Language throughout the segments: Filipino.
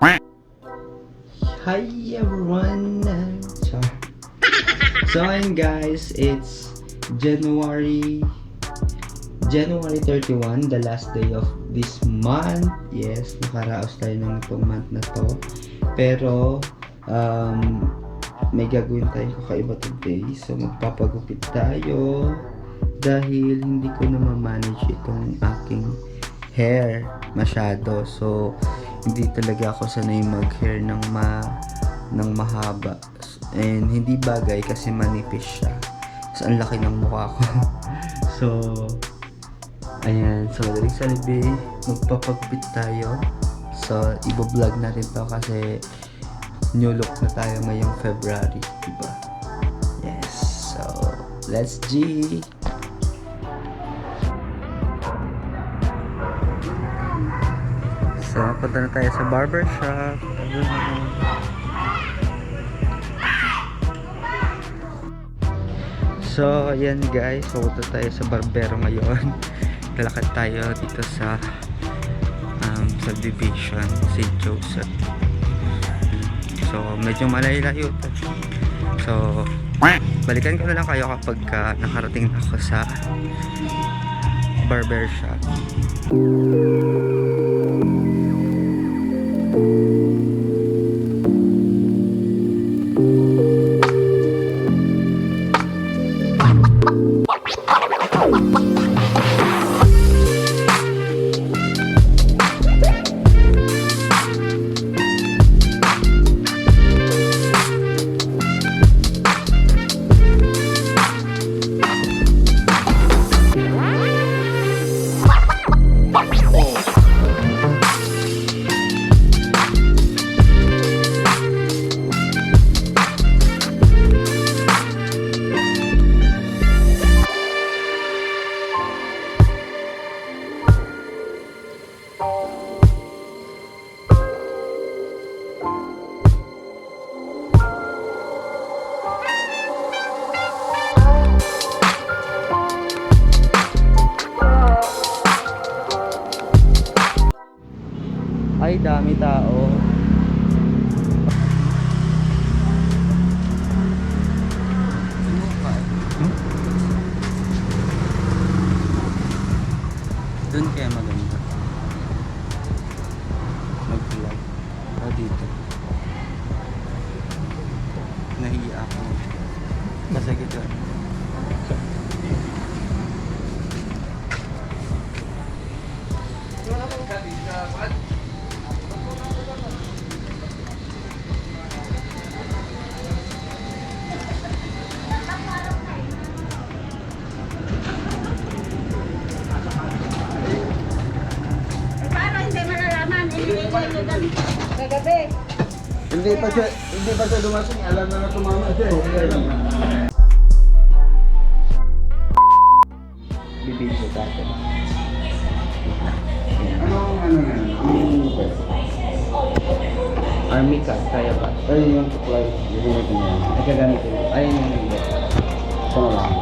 Hi everyone! Char. So ayun guys, it's January 31, the last day of this month. Yes, nakaraos tayo ng itong month na to. Pero, may gagawin tayong kakaiba today. So magpapagupit tayo dahil hindi ko na ma-manage itong aking hair masyado. So, hindi talaga ako sanay mag-hair ng mahaba. And hindi bagay kasi manipis siya. So, ang laki ng mukha ko. So, ayan. So, madaling salibi, magpapagupit tayo. So, ibo-vlog natin to kasi new look na tayo ngayong February, diba? Yes. So, let's G! So, punta na tayo sa barbershop. So, ayan guys. Pupunta tayo sa barbero ngayon. Lalakad tayo dito sa subdivision St. Joseph. So, medyo malayo-layo to. So, balikan ko na lang kayo kapag nakarating na ako sa barbershop. Ay, dami tao. Doon kaya maganda mag-vlog. Dito nahiya ako kasi gito. Kagabi. Hindi pa siya dumating, alam na tumama siya. Bibigyo tayo. Army ka, kaya ba? Ay, yung supply, gagamitin niya. Ay, gagamitin mo. Ayun yung hindi. Ito na lang.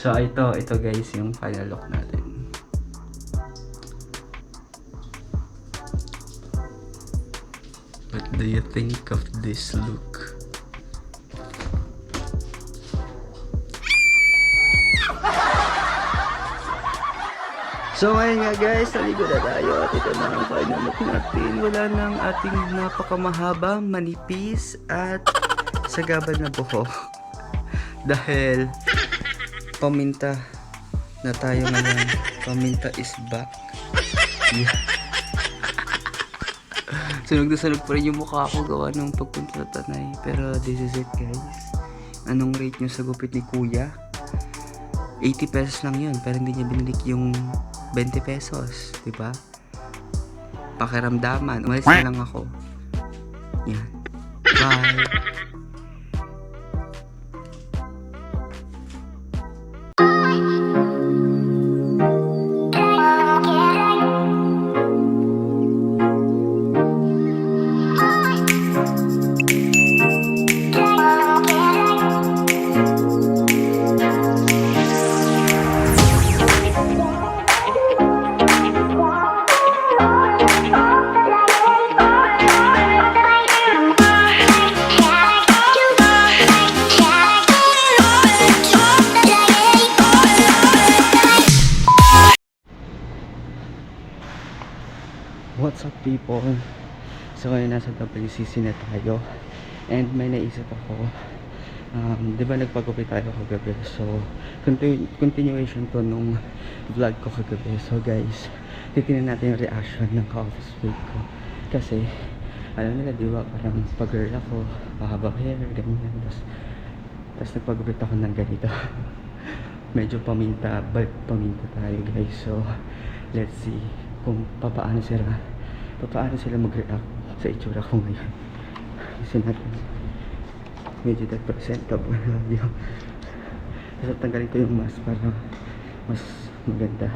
So ito guys yung final look natin. What do you think of this look? So ngayon nga guys, naligo na tayo at ito na ang final look natin. Wala nang ating napakamahaba, manipis at sagabal na buhok. Dahil paminta na tayo ngayon. Paminta is back. Yeah. Sunog na sunog pa rin yung mukha ko gawa ng pagpunta sa Tanay. Pero this is it guys. Anong rate nyo sa gupit ni Kuya? 80 pesos lang yun, pero hindi niya binalik yung 20 pesos, diba? Pakiramdaman, umalis na lang ako. Yan. Bye! What's up people? So ngayon nasa WCC na tayo and may naisip ako, di ba nagpagupit tayo kagabi, so continuation to nung vlog ko kagabi. So guys, titingnan natin yung reaction ng ka-office mate ko kasi alam nila di ba parang pag-girl ako, pahabang hair, ganyan, tapos nagpagupit ako ng ganito. Medyo paminta tayo guys, so let's see kung paano sila mag-react sa itsura ko ngayon. Kasi natin medyo that presentable yung tapos tanggalin ko yung mask para mas maganda.